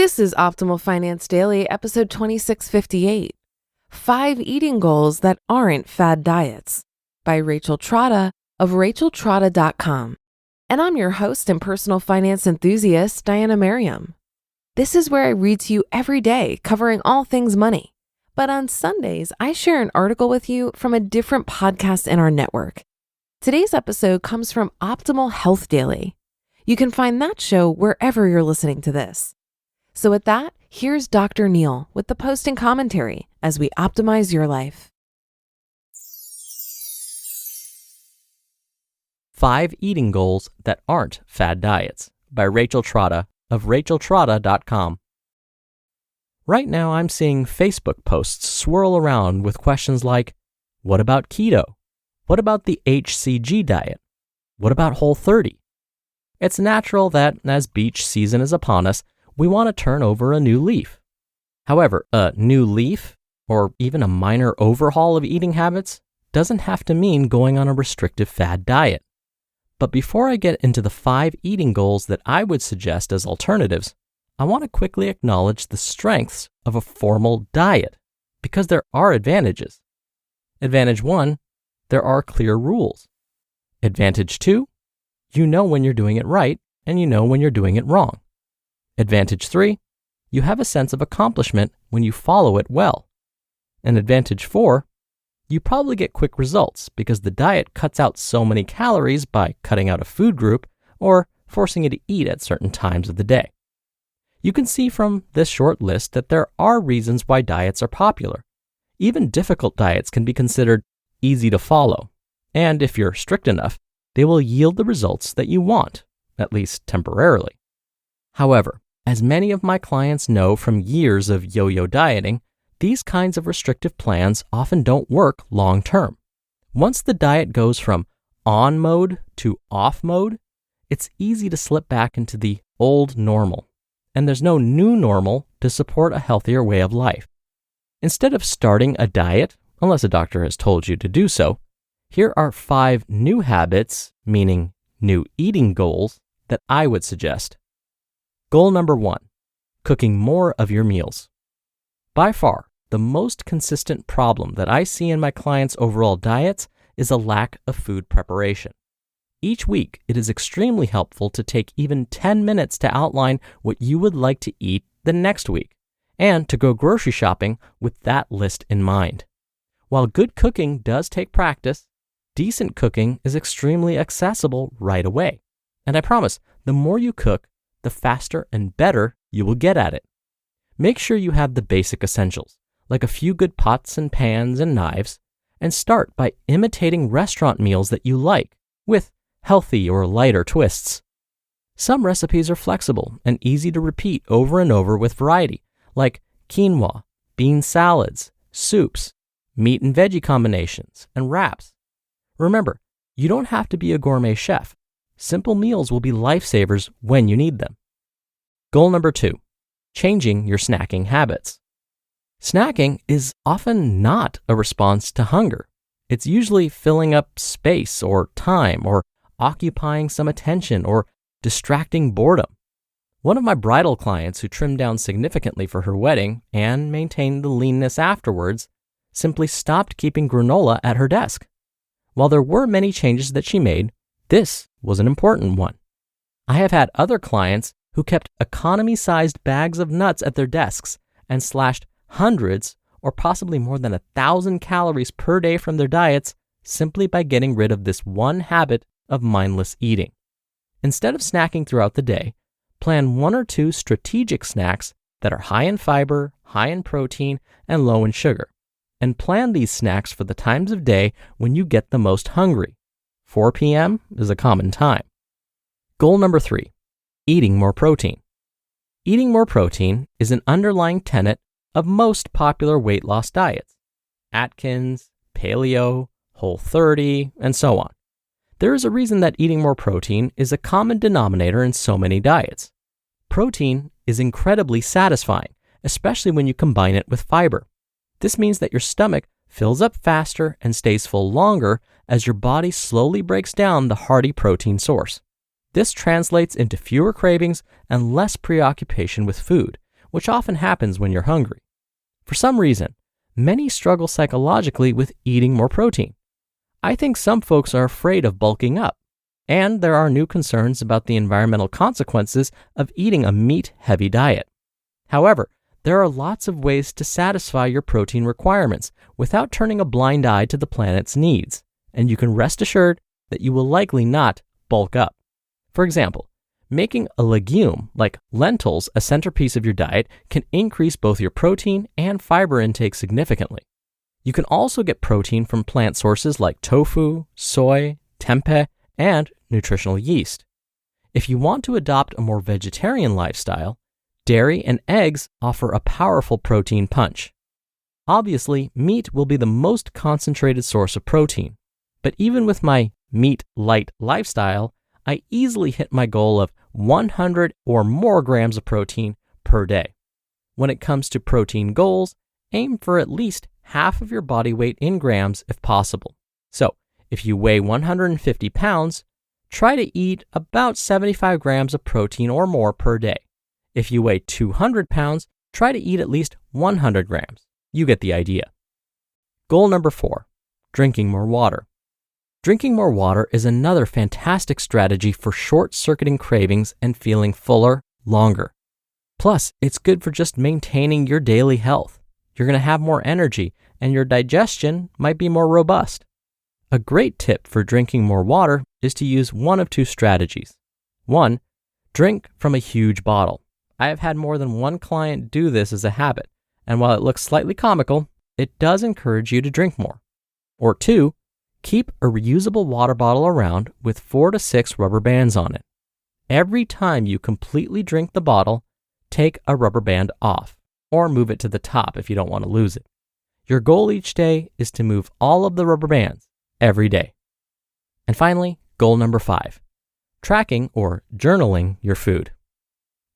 This is Optimal Finance Daily, episode 2658, 5 Eating Goals That Aren't Fad Diets, by Rachel Trotta of racheltrotta.com. And I'm your host and personal finance enthusiast, Diana Merriam. This is where I read to you every day, covering all things money. But on Sundays, I share an article with you from a different podcast in our network. Today's episode comes from Optimal Health Daily. You can find that show wherever you're listening to this. So with that, here's Dr. Neal with the post and commentary as we optimize your life. 5 Eating Goals That Aren't Fad Diets, by Rachel Trotta of racheltrotta.com. Right now I'm seeing Facebook posts swirl around with questions like, what about keto? What about the HCG diet? What about Whole30? It's natural that as beach season is upon us, we want to turn over a new leaf. However, a new leaf, or even a minor overhaul of eating habits, doesn't have to mean going on a restrictive fad diet. But before I get into the 5 eating goals that I would suggest as alternatives, I want to quickly acknowledge the strengths of a formal diet, because there are advantages. Advantage 1, there are clear rules. Advantage 2, you know when you're doing it right, and you know when you're doing it wrong. Advantage 3, you have a sense of accomplishment when you follow it well. And advantage 4, you probably get quick results because the diet cuts out so many calories by cutting out a food group or forcing you to eat at certain times of the day. You can see from this short list that there are reasons why diets are popular. Even difficult diets can be considered easy to follow, and if you're strict enough, they will yield the results that you want, at least temporarily. However, as many of my clients know from years of yo-yo dieting, these kinds of restrictive plans often don't work long-term. Once the diet goes from on mode to off mode, it's easy to slip back into the old normal, and there's no new normal to support a healthier way of life. Instead of starting a diet, unless a doctor has told you to do so, here are 5 new habits, meaning new eating goals, that I would suggest. Goal number 1, cooking more of your meals. By far, the most consistent problem that I see in my clients' overall diets is a lack of food preparation. Each week, it is extremely helpful to take even 10 minutes to outline what you would like to eat the next week, and to go grocery shopping with that list in mind. While good cooking does take practice, decent cooking is extremely accessible right away. And I promise, the more you cook, the faster and better you will get at it. Make sure you have the basic essentials, like a few good pots and pans and knives, and start by imitating restaurant meals that you like, with healthy or lighter twists. Some recipes are flexible and easy to repeat over and over with variety, like quinoa, bean salads, soups, meat and veggie combinations, and wraps. Remember, you don't have to be a gourmet chef. Simple meals will be lifesavers when you need them. Goal number 2, changing your snacking habits. Snacking is often not a response to hunger. It's usually filling up space or time or occupying some attention or distracting boredom. One of my bridal clients who trimmed down significantly for her wedding and maintained the leanness afterwards simply stopped keeping granola at her desk. While there were many changes that she made, this was an important one. I have had other clients who kept economy-sized bags of nuts at their desks and slashed hundreds or possibly more than 1,000 calories per day from their diets simply by getting rid of this one habit of mindless eating. Instead of snacking throughout the day, plan 1 or 2 strategic snacks that are high in fiber, high in protein, and low in sugar. And plan these snacks for the times of day when you get the most hungry. 4 p.m. is a common time. Goal number 3, eating more protein. Eating more protein is an underlying tenet of most popular weight loss diets: Atkins, Paleo, Whole30, and so on. There is a reason that eating more protein is a common denominator in so many diets. Protein is incredibly satisfying, especially when you combine it with fiber. This means that your stomach fills up faster and stays full longer as your body slowly breaks down the hearty protein source. This translates into fewer cravings and less preoccupation with food, which often happens when you're hungry. For some reason, many struggle psychologically with eating more protein. I think some folks are afraid of bulking up, and there are new concerns about the environmental consequences of eating a meat-heavy diet. However, there are lots of ways to satisfy your protein requirements without turning a blind eye to the planet's needs, and you can rest assured that you will likely not bulk up. For example, making a legume like lentils a centerpiece of your diet can increase both your protein and fiber intake significantly. You can also get protein from plant sources like tofu, soy, tempeh, and nutritional yeast. If you want to adopt a more vegetarian lifestyle, dairy and eggs offer a powerful protein punch. Obviously, meat will be the most concentrated source of protein, but even with my meat-light lifestyle, I easily hit my goal of 100 or more grams of protein per day. When it comes to protein goals, aim for at least half of your body weight in grams if possible. So, if you weigh 150 pounds, try to eat about 75 grams of protein or more per day. If you weigh 200 pounds, try to eat at least 100 grams. You get the idea. Goal number 4, drinking more water. Drinking more water is another fantastic strategy for short-circuiting cravings and feeling fuller longer. Plus, it's good for just maintaining your daily health. You're going to have more energy, and your digestion might be more robust. A great tip for drinking more water is to use one of two strategies. 1, drink from a huge bottle. I have had more than one client do this as a habit, and while it looks slightly comical, it does encourage you to drink more. Or 2, keep a reusable water bottle around with 4 to 6 rubber bands on it. Every time you completely drink the bottle, take a rubber band off, or move it to the top if you don't want to lose it. Your goal each day is to move all of the rubber bands every day. And finally, goal number 5, tracking or journaling your food.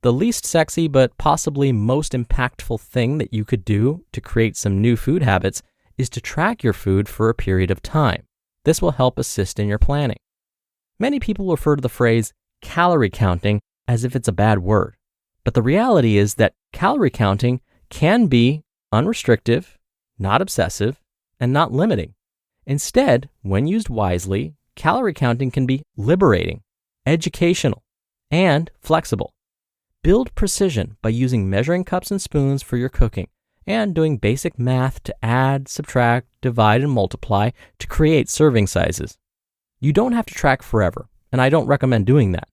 The least sexy but possibly most impactful thing that you could do to create some new food habits is to track your food for a period of time. This will help assist in your planning. Many people refer to the phrase calorie counting as if it's a bad word, but the reality is that calorie counting can be unrestrictive, not obsessive, and not limiting. Instead, when used wisely, calorie counting can be liberating, educational, and flexible. Build precision by using measuring cups and spoons for your cooking and doing basic math to add, subtract, divide, and multiply to create serving sizes. You don't have to track forever, and I don't recommend doing that.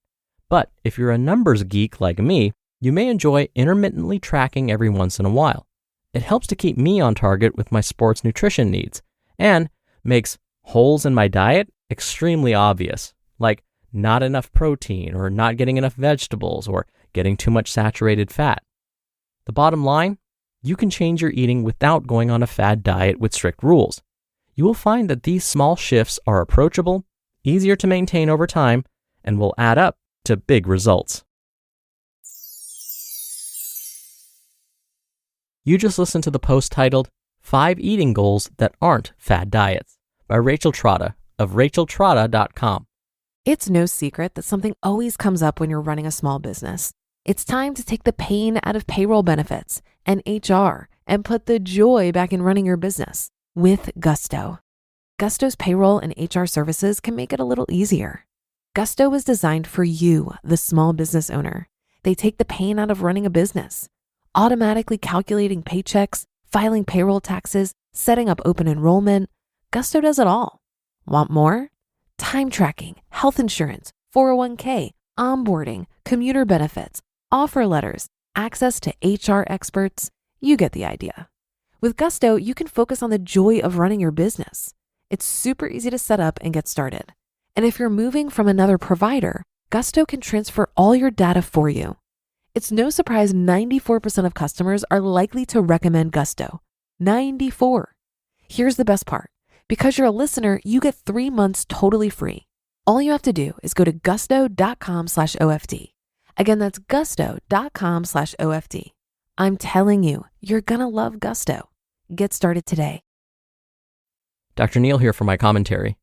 But if you're a numbers geek like me, you may enjoy intermittently tracking every once in a while. It helps to keep me on target with my sports nutrition needs and makes holes in my diet extremely obvious, like not enough protein or not getting enough vegetables or getting too much saturated fat. The bottom line, you can change your eating without going on a fad diet with strict rules. You will find that these small shifts are approachable, easier to maintain over time, and will add up to big results. You just listened to the post titled 5 Eating Goals That Aren't Fad Diets by Rachel Trotta of racheltrotta.com. It's no secret that something always comes up when you're running a small business. It's time to take the pain out of payroll benefits and HR and put the joy back in running your business with Gusto. Gusto's payroll and HR services can make it a little easier. Gusto was designed for you, the small business owner. They take the pain out of running a business, automatically calculating paychecks, filing payroll taxes, setting up open enrollment. Gusto does it all. Want more? Time tracking, health insurance, 401k, onboarding, commuter benefits, offer letters, access to HR experts. You get the idea. With Gusto, you can focus on the joy of running your business. It's super easy to set up and get started. And if you're moving from another provider, Gusto can transfer all your data for you. It's no surprise 94% of customers are likely to recommend Gusto. 94. Here's the best part. Because you're a listener, you get 3 months totally free. All you have to do is go to gusto.com/OFD. Again, that's gusto.com/OFD. I'm telling you, you're gonna love Gusto. Get started today. Dr. Neal here for my commentary.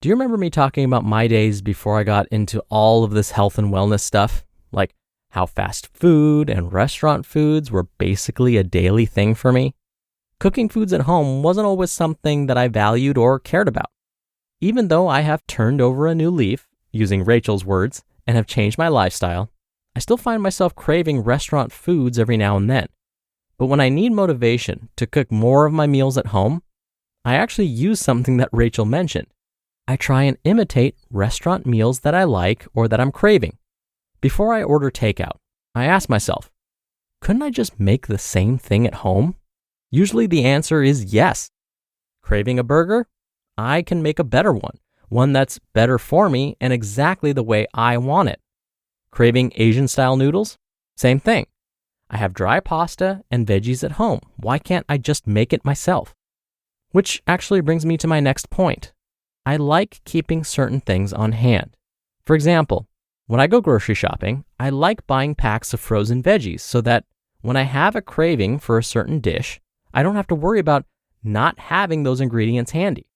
Do you remember me talking about my days before I got into all of this health and wellness stuff? Like how fast food and restaurant foods were basically a daily thing for me. Cooking foods at home wasn't always something that I valued or cared about. Even though I have turned over a new leaf, using Rachel's words, and have changed my lifestyle, I still find myself craving restaurant foods every now and then. But when I need motivation to cook more of my meals at home, I actually use something that Rachel mentioned. I try and imitate restaurant meals that I like or that I'm craving. Before I order takeout, I ask myself, couldn't I just make the same thing at home? Usually the answer is yes. Craving a burger? I can make a better one that's better for me and exactly the way I want it. Craving Asian-style noodles? Same thing. I have dry pasta and veggies at home. Why can't I just make it myself? Which actually brings me to my next point. I like keeping certain things on hand. For example, when I go grocery shopping, I like buying packs of frozen veggies so that when I have a craving for a certain dish, I don't have to worry about not having those ingredients handy.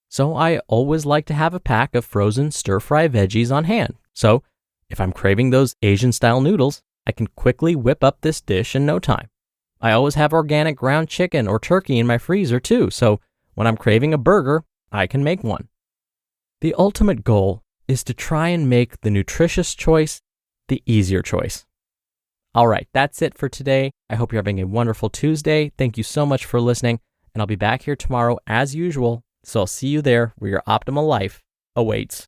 So I always like to have a pack of frozen stir-fry veggies on hand. So if I'm craving those Asian-style noodles, I can quickly whip up this dish in no time. I always have organic ground chicken or turkey in my freezer too, so when I'm craving a burger, I can make one. The ultimate goal is to try and make the nutritious choice the easier choice. All right, that's it for today. I hope you're having a wonderful Tuesday. Thank you so much for listening, and I'll be back here tomorrow as usual. So I'll see you there where your optimal life awaits.